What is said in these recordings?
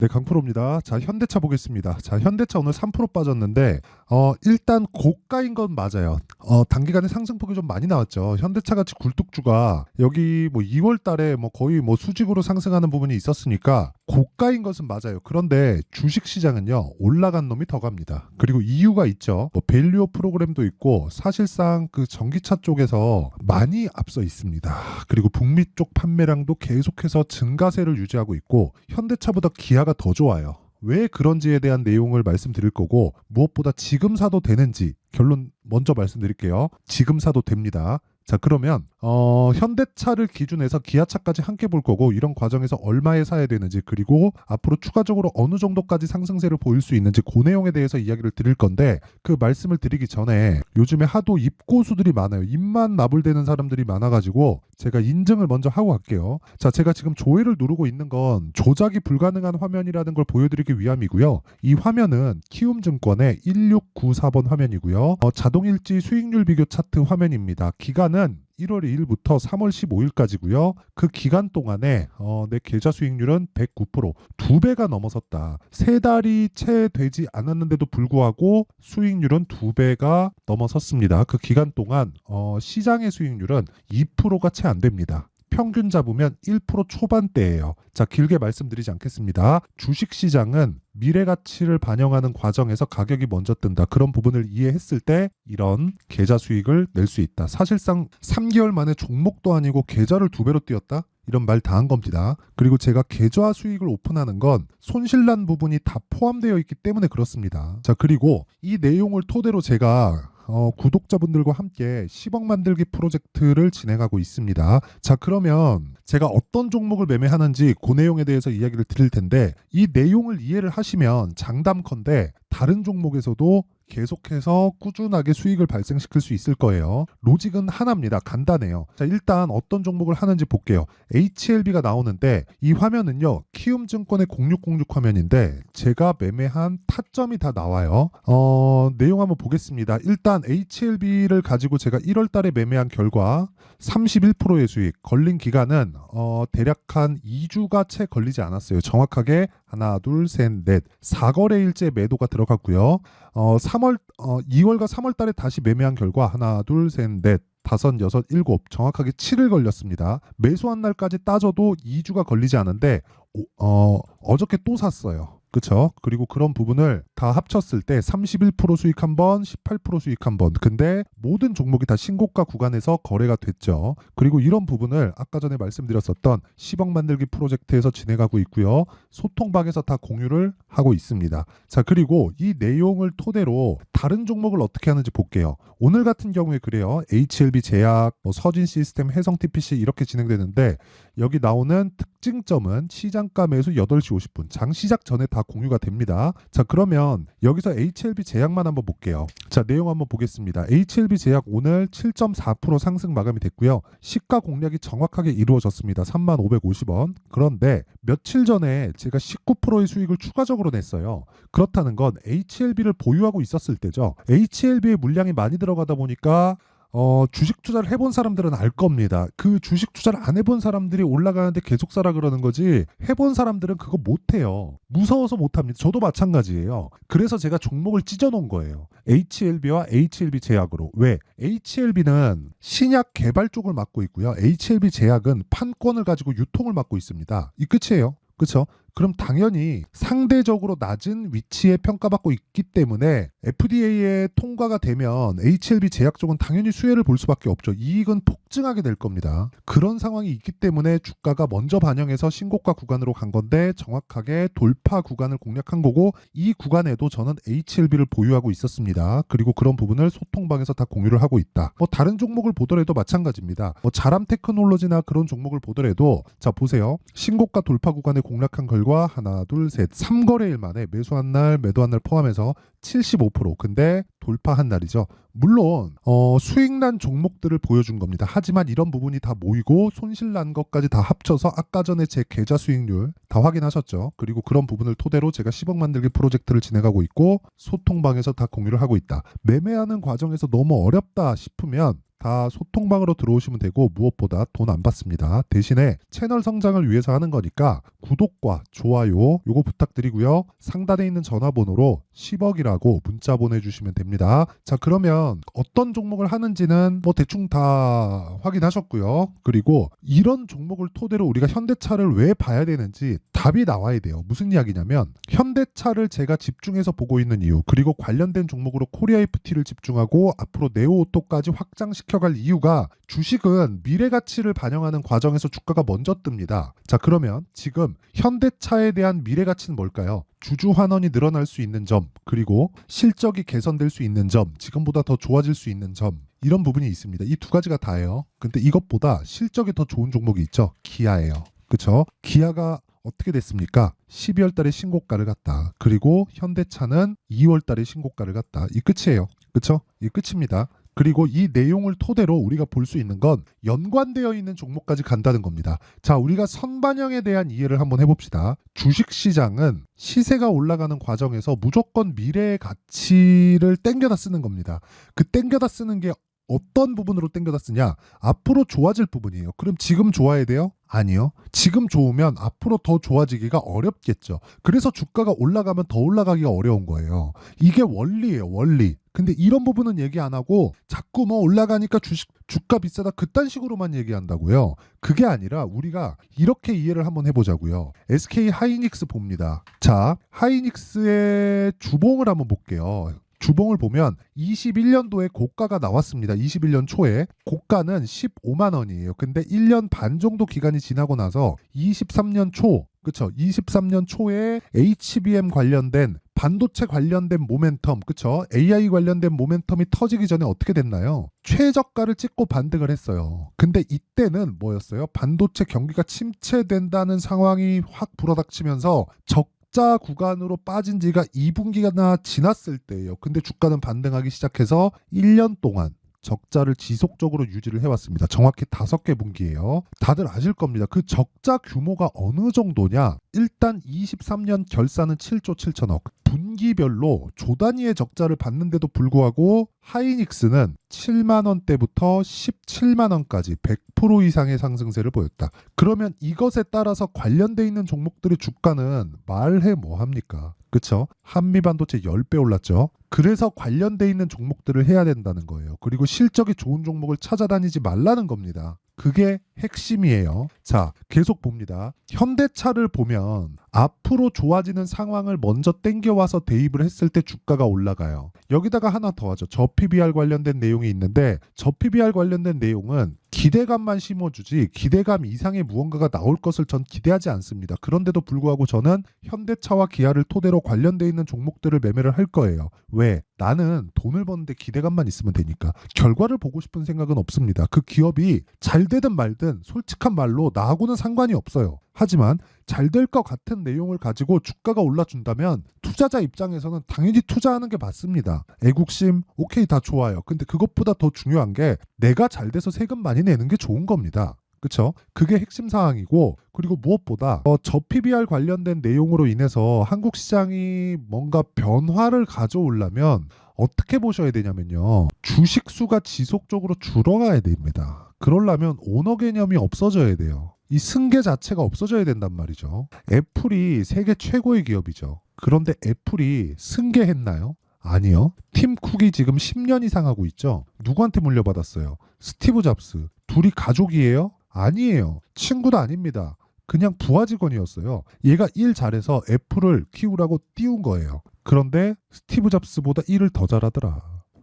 네, 강프로입니다. 자, 현대차 보겠습니다. 자, 현대차 오늘 3% 빠졌는데, 일단 고가인 건 맞아요. 단기간에 상승폭이 좀 많이 나왔죠. 현대차 같이 굴뚝주가 여기 뭐 2월 달에 뭐 거의 뭐 수직으로 상승하는 부분이 있었으니까 고가인 것은 맞아요. 그런데 주식 시장은요, 올라간 놈이 더 갑니다. 그리고 이유가 있죠. 뭐 밸류어 프로그램도 있고, 사실상 그 전기차 쪽에서 많이 앞서 있습니다. 그리고 북미 쪽 판매량도 계속해서 증가세를 유지하고 있고, 현대차보다 기아가 더 좋아요. 왜 그런지에 대한 내용을 말씀드릴 거고, 무엇보다 지금 사도 되는지 결론 먼저 말씀드릴게요. 지금 사도 됩니다. 자, 그러면 현대차를 기준해서 기아차까지 함께 볼 거고, 이런 과정에서 얼마에 사야 되는지, 그리고 앞으로 추가적으로 어느 정도까지 상승세를 보일 수 있는지, 그 내용에 대해서 이야기를 드릴 건데, 그 말씀을 드리기 전에 요즘에 하도 입고수들이 많아요. 입만 나불대는 사람들이 많아가지고 제가 인증을 먼저 하고 갈게요. 자, 제가 지금 조회를 누르고 있는 건 조작이 불가능한 화면이라는 걸 보여드리기 위함이고요. 이 화면은 키움증권의 1694번 화면이고요. 자동일지 수익률 비교 차트 화면입니다. 기간은 1월 2일부터 3월 15일까지고요. 그 기간 동안에 내 계좌 수익률은 109%, 두 배가 넘어섰다. 세 달이 채 되지 않았는데도 불구하고 수익률은 두 배가 넘어섰습니다. 그 기간 동안 시장의 수익률은 2%가 채 안 됩니다. 평균 잡으면 1% 초반대예요. 자, 길게 말씀드리지 않겠습니다. 주식시장은 미래 가치를 반영하는 과정에서 가격이 먼저 뜬다. 그런 부분을 이해했을 때 이런 계좌 수익을 낼 수 있다. 사실상 3개월 만에 종목도 아니고 계좌를 두 배로 뛰었다? 이런 말 다 한 겁니다. 그리고 제가 계좌 수익을 오픈하는 건 손실난 부분이 다 포함되어 있기 때문에 그렇습니다. 자, 그리고 이 내용을 토대로 제가 구독자분들과 함께 10억 만들기 프로젝트를 진행하고 있습니다. 자, 그러면 제가 어떤 종목을 매매하는지 그 내용에 대해서 이야기를 드릴 텐데, 이 내용을 이해를 하시면 장담컨대 다른 종목에서도 계속해서 꾸준하게 수익을 발생시킬 수 있을 거예요. 로직은 하나입니다. 간단해요. 자, 일단 어떤 종목을 하는지 볼게요. HLB가 나오는데, 이 화면은요, 키움증권의 0606 화면인데 제가 매매한 타점이 다 나와요. 내용 한번 보겠습니다. 일단 HLB를 가지고 제가 1월 달에 매매한 결과 31%의 수익, 걸린 기간은 대략 한 2주가 채 걸리지 않았어요. 정확하게 하나, 둘, 셋, 넷, 4거래일째 매도가 들어갔고요. 2월과 3월 달에 다시 매매한 결과 하나, 둘, 셋, 넷, 다섯, 여섯, 일곱, 정확하게 7일 걸렸습니다. 매수한 날까지 따져도 2주가 걸리지 않은데 어저께 또 샀어요. 그쵸? 그리고 그런 부분을 다 합쳤을 때 31% 수익 한 번, 18% 수익 한 번. 근데 모든 종목이 다 신고가 구간에서 거래가 됐죠. 그리고 이런 부분을 아까 전에 말씀드렸었던 10억 만들기 프로젝트에서 진행하고 있고요. 소통방에서 다 공유를 하고 있습니다. 자, 그리고 이 내용을 토대로 다른 종목을 어떻게 하는지 볼게요. 오늘 같은 경우에 그래요. HLB 제약, 서진 시스템, 해성 TPC 이렇게 진행되는데, 여기 나오는 특징점은 시장가 매수 8시 50분, 장 시작 전에 다 공유가 됩니다. 자, 그러면 여기서 HLB 제약만 한번 볼게요. 자, 내용 한번 보겠습니다. HLB 제약 오늘 7.4% 상승 마감이 됐고요. 시가 공략이 정확하게 이루어졌습니다. 3550원. 그런데 며칠 전에 제가 19%의 수익을 추가적으로 냈어요. 그렇다는 건 HLB를 보유하고 있었을 때죠. HLB의 물량이 많이 들어가다 보니까 주식 투자를 해본 사람들은 알 겁니다. 그 주식 투자를 안 해본 사람들이 올라가는데 계속 사라 그러는 거지, 해본 사람들은 그거 못해요. 무서워서 못합니다. 저도 마찬가지예요. 그래서 제가 종목을 찢어놓은 거예요. HLB와 HLB 제약으로. 왜? HLB는 신약 개발 쪽을 맡고 있고요. HLB 제약은 판권을 가지고 유통을 맡고 있습니다. 이 끝이에요. 그렇죠? 그럼 당연히 상대적으로 낮은 위치에 평가받고 있기 때문에 FDA에 통과가 되면 HLB 제약 쪽은 당연히 수혜를 볼 수밖에 없죠. 이익은 폭증하게 될 겁니다. 그런 상황이 있기 때문에 주가가 먼저 반영해서 신고가 구간으로 간 건데, 정확하게 돌파 구간을 공략한 거고, 이 구간에도 저는 HLB를 보유하고 있었습니다. 그리고 그런 부분을 소통방에서 다 공유를 하고 있다. 다른 종목을 보더라도 마찬가지입니다. 자람 테크놀로지나 그런 종목을 보더라도, 자, 보세요. 신고가 돌파 구간에 공략한 결과 하나, 둘, 셋, 3거래일 만에 매수한 날, 매도한 날 포함해서 75%. 근데 돌파한 날이죠. 물론 수익난 종목들을 보여준 겁니다. 하지만 이런 부분이 다 모이고 손실난 것까지 다 합쳐서 아까 전에 제 계좌 수익률 다 확인하셨죠. 그리고 그런 부분을 토대로 제가 10억 만들기 프로젝트를 진행하고 있고, 소통방에서 다 공유를 하고 있다. 매매하는 과정에서 너무 어렵다 싶으면 다 소통방으로 들어오시면 되고 무엇보다 돈 안 받습니다. 대신에 채널 성장을 위해서 하는 거니까 구독과 좋아요 요거 부탁드리고요. 상단에 있는 전화번호로 10억이라고 문자 보내주시면 됩니다. 자, 그러면 어떤 종목을 하는지는 뭐 대충 다 확인하셨고요. 그리고 이런 종목을 토대로 우리가 현대차를 왜 봐야 되는지 답이 나와야 돼요. 무슨 이야기냐면 현대차를 제가 집중해서 보고 있는 이유, 그리고 관련된 종목으로 코리아 FT를 집중하고 앞으로 네오오토까지 확장시켜갈 이유가 주식은 미래 가치를 반영하는 과정에서 주가가 먼저 뜹니다. 자, 그러면 지금 현대차에 대한 미래 가치는 뭘까요? 주주 환원이 늘어날 수 있는 점, 그리고 실적이 개선될 수 있는 점, 지금보다 더 좋아질 수 있는 점, 이런 부분이 있습니다. 이 두 가지가 다예요. 근데 이것보다 실적이 더 좋은 종목이 있죠. 기아예요. 그쵸? 기아가 어떻게 됐습니까? 12월 달에 신고가를 갔다. 그리고 현대차는 2월 달에 신고가를 갔다. 이 끝이에요. 그쵸? 이 끝입니다. 그리고 이 내용을 토대로 우리가 볼 수 있는 건 연관되어 있는 종목까지 간다는 겁니다. 자, 우리가 선반영에 대한 이해를 한번 해봅시다. 주식시장은 시세가 올라가는 과정에서 무조건 미래의 가치를 땡겨다 쓰는 겁니다. 그 땡겨다 쓰는 게 어떤 부분으로 땡겨다 쓰냐? 앞으로 좋아질 부분이에요. 그럼 지금 좋아야 돼요? 아니요. 지금 좋으면 앞으로 더 좋아지기가 어렵겠죠. 그래서 주가가 올라가면 더 올라가기가 어려운 거예요. 이게 원리예요, 원리. 근데 이런 부분은 얘기 안 하고 자꾸 뭐 올라가니까 주가 비싸다 그딴 식으로만 얘기한다고요. 그게 아니라 우리가 이렇게 이해를 한번 해보자고요. SK 하이닉스 봅니다. 자, 하이닉스의 주봉을 한번 볼게요. 주봉을 보면 21년도에 고가가 나왔습니다. 21년 초에 고가는 15만 원이에요. 근데 1년 반 정도 기간이 지나고 나서 23년 초, 그쵸? 23년 초에 HBM 관련된 반도체 관련된 모멘텀, 그쵸? AI 관련된 모멘텀이 터지기 전에 어떻게 됐나요? 최저가를 찍고 반등을 했어요. 근데 이때는 뭐였어요? 반도체 경기가 침체된다는 상황이 확 불어닥치면서 적자 구간으로 빠진 지가 2분기가 지났을 때예요. 근데 주가는 반등하기 시작해서 1년 동안 적자를 지속적으로 유지를 해왔습니다. 정확히 5개 분기예요. 다들 아실 겁니다. 그 적자 규모가 어느 정도냐? 일단 23년 결산은 7조 7천억. 분기별로 조 단위의 적자를 받는데도 불구하고 하이닉스는 7만 원대부터 17만 원까지 100% 이상의 상승세를 보였다. 그러면 이것에 따라서 관련돼 있는 종목들의 주가는 말해 뭐합니까? 그쵸? 한미반도체 10배 올랐죠. 그래서 관련돼 있는 종목들을 해야 된다는 거예요. 그리고 실적이 좋은 종목을 찾아다니지 말라는 겁니다. 그게 핵심이에요. 자, 계속 봅니다. 현대차를 보면 앞으로 좋아지는 상황을 먼저 땡겨와서 대입을 했을 때 주가가 올라가요. 여기다가 하나 더 하죠. 저 PBR 관련된 내용이 있는데 저 PBR 관련된 내용은 기대감만 심어주지 기대감 이상의 무언가가 나올 것을 전 기대하지 않습니다. 그런데도 불구하고 저는 현대차와 기아를 토대로 관련돼 있는 종목들을 매매를 할 거예요. 왜? 나는 돈을 버는데 기대감만 있으면 되니까 결과를 보고 싶은 생각은 없습니다. 그 기업이 잘 되든 말든 솔직한 말로 나하고는 상관이 없어요. 하지만 잘 될 것 같은 내용을 가지고 주가가 올라준다면 투자자 입장에서는 당연히 투자하는 게 맞습니다. 애국심 오케이 다 좋아요. 근데 그것보다 더 중요한 게 내가 잘 돼서 세금 많이 내는 게 좋은 겁니다. 그쵸? 그게 핵심 사항이고, 그리고 무엇보다 저 PBR 관련된 내용으로 인해서 한국 시장이 뭔가 변화를 가져오려면 어떻게 보셔야 되냐면요. 주식 수가 지속적으로 줄어가야 됩니다. 그러려면 오너 개념이 없어져야 돼요. 이 승계 자체가 없어져야 된단 말이죠. 애플이 세계 최고의 기업이죠. 그런데 애플이 승계했나요? 아니요. 팀 쿡이 지금 10년 이상 하고 있죠. 누구한테 물려받았어요? 스티브 잡스. 둘이 가족이에요? 아니에요. 친구도 아닙니다. 그냥 부하 직원이었어요. 얘가 일 잘해서 애플을 키우라고 띄운 거예요. 그런데 스티브 잡스보다 일을 더 잘하더라.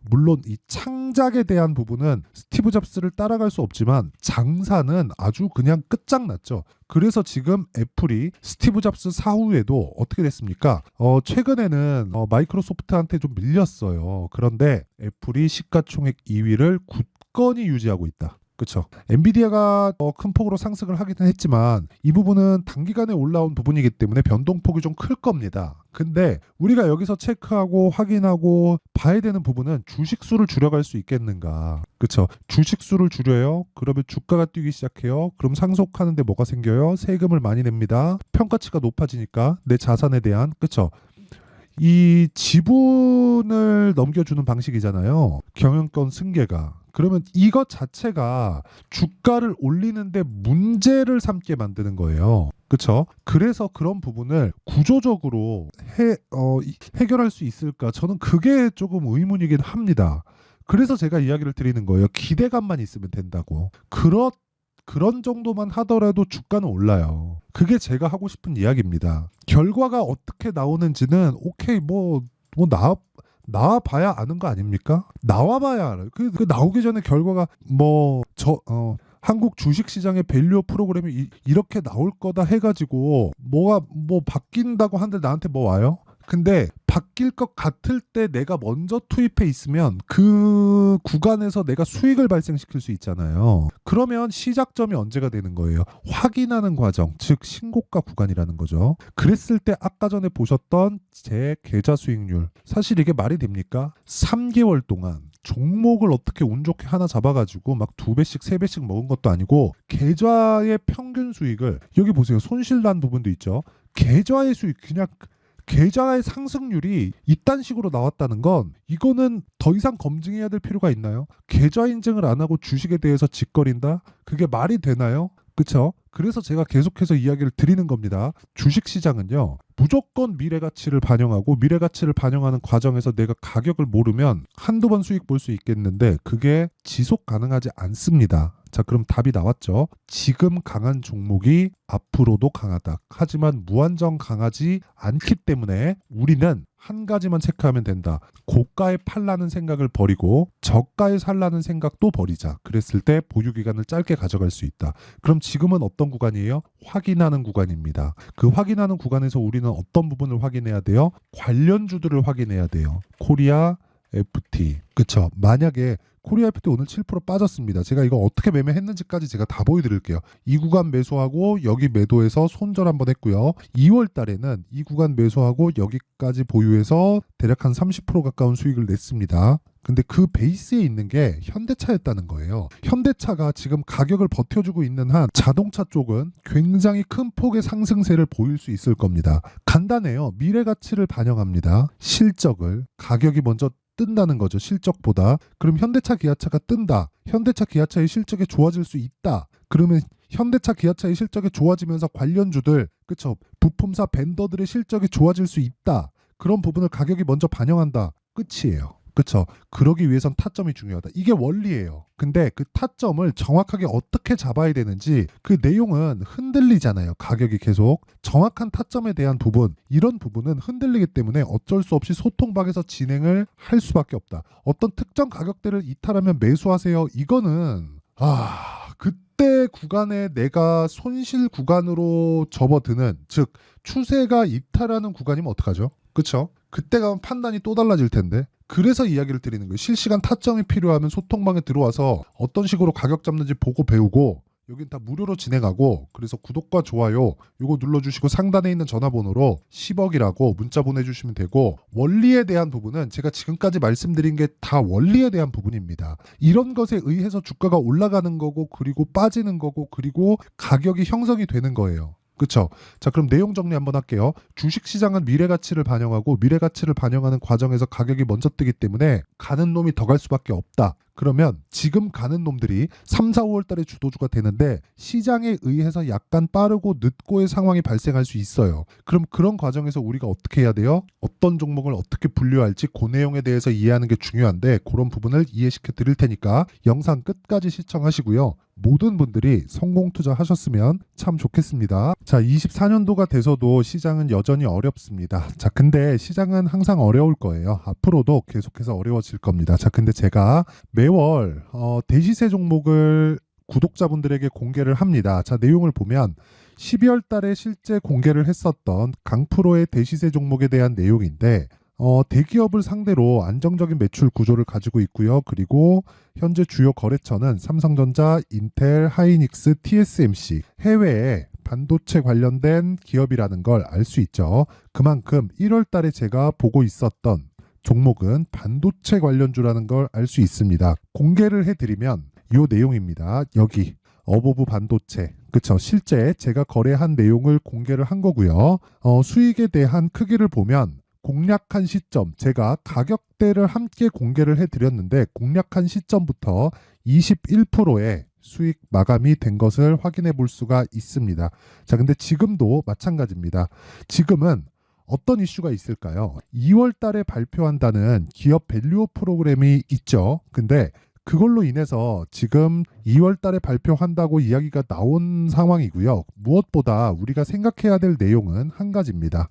물론 이 창작에 대한 부분은 스티브 잡스를 따라갈 수 없지만 장사는 아주 그냥 끝장났죠. 그래서 지금 애플이 스티브 잡스 사후에도 어떻게 됐습니까? 최근에는 마이크로소프트한테 좀 밀렸어요. 그런데 애플이 시가총액 2위를 굳건히 유지하고 있다. 그렇죠. 엔비디아가 큰 폭으로 상승을 하기는 했지만 이 부분은 단기간에 올라온 부분이기 때문에 변동폭이 좀 클 겁니다. 근데 우리가 여기서 체크하고 확인하고 봐야 되는 부분은 주식수를 줄여갈 수 있겠는가. 그렇죠. 주식수를 줄여요. 그러면 주가가 뛰기 시작해요. 그럼 상속하는데 뭐가 생겨요? 세금을 많이 냅니다. 평가치가 높아지니까 내 자산에 대한, 그렇죠. 이 지분을 넘겨주는 방식이잖아요. 경영권 승계가. 그러면 이것 자체가 주가를 올리는데 문제를 삼게 만드는 거예요. 그렇죠? 그래서 그런 부분을 구조적으로 해결할 수 있을까? 저는 그게 조금 의문이긴 합니다. 그래서 제가 이야기를 드리는 거예요. 기대감만 있으면 된다고. 그런 정도만 하더라도 주가는 올라요. 그게 제가 하고 싶은 이야기입니다. 결과가 어떻게 나오는지는 오케이 나와봐야 아는 거 아닙니까? 나와봐야 알아요. 그 나오기 전에 결과가 한국 주식시장의 밸류 프로그램이 이렇게 나올 거다 해가지고 뭐가 바뀐다고 한들 나한테 뭐 와요? 근데 바뀔 것 같을 때 내가 먼저 투입해 있으면 그 구간에서 내가 수익을 발생시킬 수 있잖아요. 그러면 시작점이 언제가 되는 거예요? 확인하는 과정, 즉 신고가 구간이라는 거죠. 그랬을 때 아까 전에 보셨던 제 계좌 수익률, 사실 이게 말이 됩니까? 3개월 동안 종목을 어떻게 운 좋게 하나 잡아가지고 막 2배씩 3배씩 먹은 것도 아니고 계좌의 평균 수익을, 여기 보세요. 손실 난 부분도 있죠. 계좌의 수익, 그냥 계좌의 상승률이 이딴 식으로 나왔다는 건 이거는 더 이상 검증해야 될 필요가 있나요? 계좌 인증을 안 하고 주식에 대해서 짓거린다? 그게 말이 되나요? 그쵸? 그래서 제가 계속해서 이야기를 드리는 겁니다. 주식시장은요, 무조건 미래가치를 반영하고 미래가치를 반영하는 과정에서 내가 가격을 모르면 한두 번 수익 볼 수 있겠는데 그게 지속 가능하지 않습니다. 자, 그럼 답이 나왔죠. 지금 강한 종목이 앞으로도 강하다. 하지만 무한정 강하지 않기 때문에 우리는 한 가지만 체크하면 된다. 고가에 팔라는 생각을 버리고 저가에 살라는 생각도 버리자. 그랬을 때 보유 기간을 짧게 가져갈 수 있다. 그럼 지금은 어떤 구간이에요? 확인하는 구간입니다. 그 확인하는 구간에서 우리는 어떤 부분을 확인해야 돼요? 관련주들을 확인해야 돼요. 코리아 FT. 그쵸? 만약에 코리아 FT 오늘 7% 빠졌습니다. 제가 이거 어떻게 매매했는지까지 제가 다 보여드릴게요. 이 구간 매수하고 여기 매도해서 손절 한번 했고요. 2월 달에는 이 구간 매수하고 여기까지 보유해서 대략 한 30% 가까운 수익을 냈습니다. 근데 그 베이스에 있는 게 현대차였다는 거예요. 현대차가 지금 가격을 버텨주고 있는 한 자동차 쪽은 굉장히 큰 폭의 상승세를 보일 수 있을 겁니다. 간단해요. 미래 가치를 반영합니다. 실적을, 가격이 먼저 뜬다는 거죠. 실적보다. 그럼 현대차 기아차가 뜬다. 현대차 기아차의 실적이 좋아질 수 있다. 그러면 현대차 기아차의 실적이 좋아지면서 관련주들, 그쵸, 부품사 벤더들의 실적이 좋아질 수 있다. 그런 부분을 가격이 먼저 반영한다. 끝이에요. 그쵸? 그러기 위해선 타점이 중요하다. 이게 원리예요. 근데 그 타점을 정확하게 어떻게 잡아야 되는지 그 내용은 흔들리잖아요. 가격이 계속. 정확한 타점에 대한 부분, 이런 부분은 흔들리기 때문에 어쩔 수 없이 소통박에서 진행을 할 수밖에 없다. 어떤 특정 가격대를 이탈하면 매수하세요. 이거는 그때 구간에 내가 손실 구간으로 접어드는, 즉 추세가 이탈하는 구간이면 어떡하죠? 그쵸? 그때 가면 판단이 또 달라질 텐데. 그래서 이야기를 드리는 거예요. 실시간 타점이 필요하면 소통방에 들어와서 어떤 식으로 가격 잡는지 보고 배우고, 여긴 다 무료로 진행하고, 그래서 구독과 좋아요 요거 눌러주시고 상단에 있는 전화번호로 10억이라고 문자 보내주시면 되고, 원리에 대한 부분은 제가 지금까지 말씀드린 게 다 원리에 대한 부분입니다. 이런 것에 의해서 주가가 올라가는 거고, 그리고 빠지는 거고, 그리고 가격이 형성이 되는 거예요. 그쵸? 자, 그럼 내용 정리 한번 할게요. 주식시장은 미래가치를 반영하고 미래가치를 반영하는 과정에서 가격이 먼저 뜨기 때문에 가는 놈이 더 갈 수밖에 없다. 그러면 지금 가는 놈들이 3, 4, 5월 달에 주도주가 되는데 시장에 의해서 약간 빠르고 늦고의 상황이 발생할 수 있어요. 그럼 그런 과정에서 우리가 어떻게 해야 돼요? 어떤 종목을 어떻게 분류할지 그 내용에 대해서 이해하는 게 중요한데, 그런 부분을 이해시켜 드릴 테니까 영상 끝까지 시청하시고요. 모든 분들이 성공 투자하셨으면 참 좋겠습니다. 자, 24년도가 돼서도 시장은 여전히 어렵습니다. 자, 근데 시장은 항상 어려울 거예요. 앞으로도 계속해서 어려워질 겁니다. 자, 근데 제가 매월 대시세 종목을 구독자분들에게 공개를 합니다. 자, 내용을 보면 12월 달에 실제 공개를 했었던 강프로의 대시세 종목에 대한 내용인데, 대기업을 상대로 안정적인 매출 구조를 가지고 있고요. 그리고 현재 주요 거래처는 삼성전자, 인텔, 하이닉스, TSMC, 해외에 반도체 관련된 기업이라는 걸 알 수 있죠. 그만큼 1월 달에 제가 보고 있었던 종목은 반도체 관련주라는 걸 알 수 있습니다. 공개를 해드리면 이 내용입니다. 여기 어보브 반도체, 그쵸? 실제 제가 거래한 내용을 공개를 한 거고요. 수익에 대한 크기를 보면 공략한 시점, 제가 가격대를 함께 공개를 해드렸는데 공략한 시점부터 21%의 수익 마감이 된 것을 확인해 볼 수가 있습니다. 자, 근데 지금도 마찬가지입니다. 지금은 어떤 이슈가 있을까요? 2월 달에 발표한다는 기업 밸류업 프로그램이 있죠. 근데 그걸로 인해서 지금 2월 달에 발표한다고 이야기가 나온 상황이고요. 무엇보다 우리가 생각해야 될 내용은 한 가지입니다.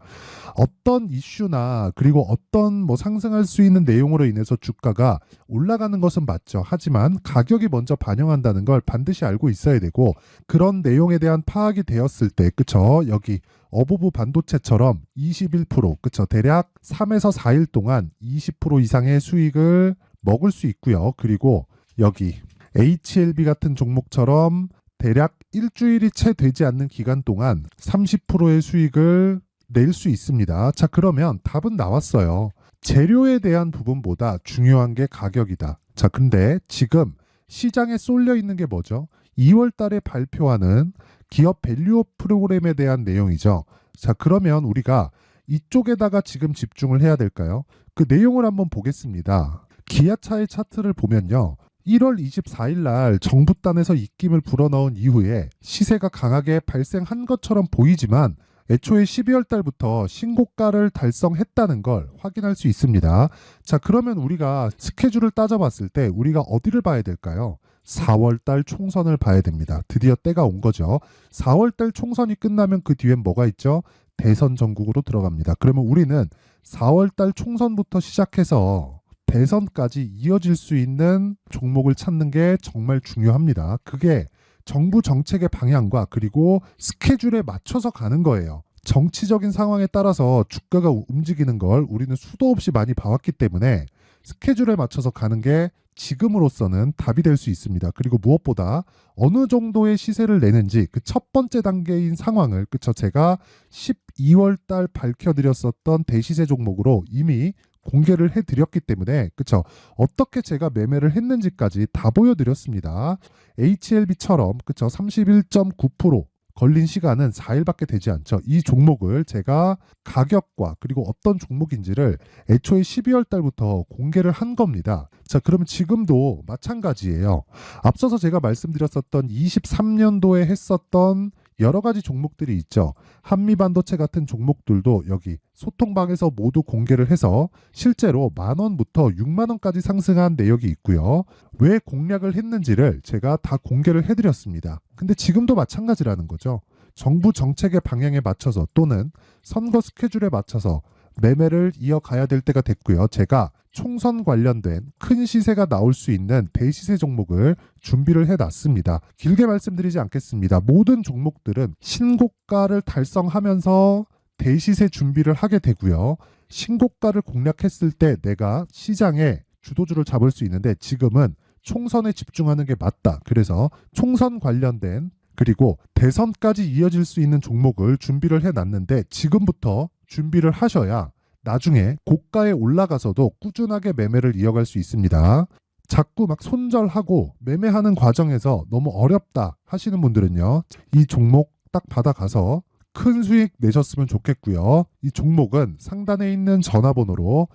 어떤 이슈나 그리고 어떤 상승할 수 있는 내용으로 인해서 주가가 올라가는 것은 맞죠. 하지만 가격이 먼저 반영한다는 걸 반드시 알고 있어야 되고, 그런 내용에 대한 파악이 되었을 때, 그쵸? 여기 어부부 반도체처럼 21%, 그쵸? 대략 3에서 4일 동안 20% 이상의 수익을 먹을 수 있고요. 그리고 여기 HLB 같은 종목처럼 대략 일주일이 채 되지 않는 기간 동안 30%의 수익을 낼 수 있습니다. 자, 그러면 답은 나왔어요. 재료에 대한 부분보다 중요한 게 가격이다. 자, 근데 지금 시장에 쏠려 있는 게 뭐죠? 2월 달에 발표하는 기업 밸류업 프로그램에 대한 내용이죠. 자, 그러면 우리가 이쪽에다가 지금 집중을 해야 될까요? 그 내용을 한번 보겠습니다. 기아차의 차트를 보면요. 1월 24일 날 정부단에서 입김을 불어넣은 이후에 시세가 강하게 발생한 것처럼 보이지만 애초에 12월 달부터 신고가를 달성했다는 걸 확인할 수 있습니다. 자, 그러면 우리가 스케줄을 따져봤을 때 우리가 어디를 봐야 될까요? 4월 달 총선을 봐야 됩니다. 드디어 때가 온 거죠. 4월 달 총선이 끝나면 그 뒤엔 뭐가 있죠? 대선 전국으로 들어갑니다. 그러면 우리는 4월 달 총선부터 시작해서 대선까지 이어질 수 있는 종목을 찾는 게 정말 중요합니다. 그게 정부 정책의 방향과 그리고 스케줄에 맞춰서 가는 거예요. 정치적인 상황에 따라서 주가가 움직이는 걸 우리는 수도 없이 많이 봐왔기 때문에 스케줄에 맞춰서 가는 게 지금으로서는 답이 될 수 있습니다. 그리고 무엇보다 어느 정도의 시세를 내는지 그 첫 번째 단계인 상황을, 그쵸, 제가 12월 달 밝혀드렸었던 대시세 종목으로 이미 공개를 해드렸기 때문에, 그쵸, 어떻게 제가 매매를 했는지까지 다 보여드렸습니다. HLB처럼, 그쵸, 31.9% 걸린 시간은 4일밖에 되지 않죠. 이 종목을 제가 가격과 그리고 어떤 종목인지를 애초에 12월 달부터 공개를 한 겁니다. 자, 그러면 지금도 마찬가지예요. 앞서서 제가 말씀드렸었던 23년도에 했었던 여러 가지 종목들이 있죠. 한미반도체 같은 종목들도 여기 소통방에서 모두 공개를 해서 실제로 10,000원부터 60,000원까지 상승한 내역이 있고요. 왜 공략을 했는지를 제가 다 공개를 해드렸습니다. 근데 지금도 마찬가지라는 거죠. 정부 정책의 방향에 맞춰서 또는 선거 스케줄에 맞춰서 매매를 이어가야 될 때가 됐고요. 제가 총선 관련된 큰 시세가 나올 수 있는 대시세 종목을 준비를 해놨습니다. 길게 말씀드리지 않겠습니다. 모든 종목들은 신고가를 달성하면서 대시세 준비를 하게 되고요. 신고가를 공략했을 때 내가 시장에 주도주를 잡을 수 있는데 지금은 총선에 집중하는 게 맞다. 그래서 총선 관련된 그리고 대선까지 이어질 수 있는 종목을 준비를 해놨는데 지금부터 준비를 하셔야 나중에 고가에 올라가서도 꾸준하게 매매를 이어갈 수 있습니다. 자꾸 막 손절하고 매매하는 과정에서 너무 어렵다 하시는 분들은요. 이 종목 딱 받아가서 큰 수익 내셨으면 좋겠고요. 이 종목은 상단에 있는 전화번호로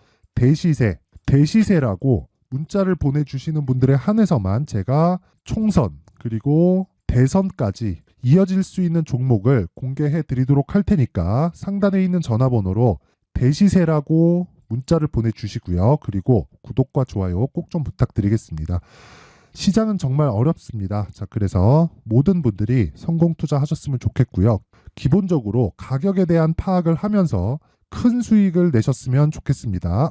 대시세라고 문자를 보내주시는 분들에 한해서만 제가 총선 그리고 대선까지 이어질 수 있는 종목을 공개해 드리도록 할 테니까 상단에 있는 전화번호로 대시세라고 문자를 보내주시고요. 그리고 구독과 좋아요 꼭 좀 부탁드리겠습니다. 시장은 정말 어렵습니다. 자, 그래서 모든 분들이 성공 투자하셨으면 좋겠고요. 기본적으로 가격에 대한 파악을 하면서 큰 수익을 내셨으면 좋겠습니다.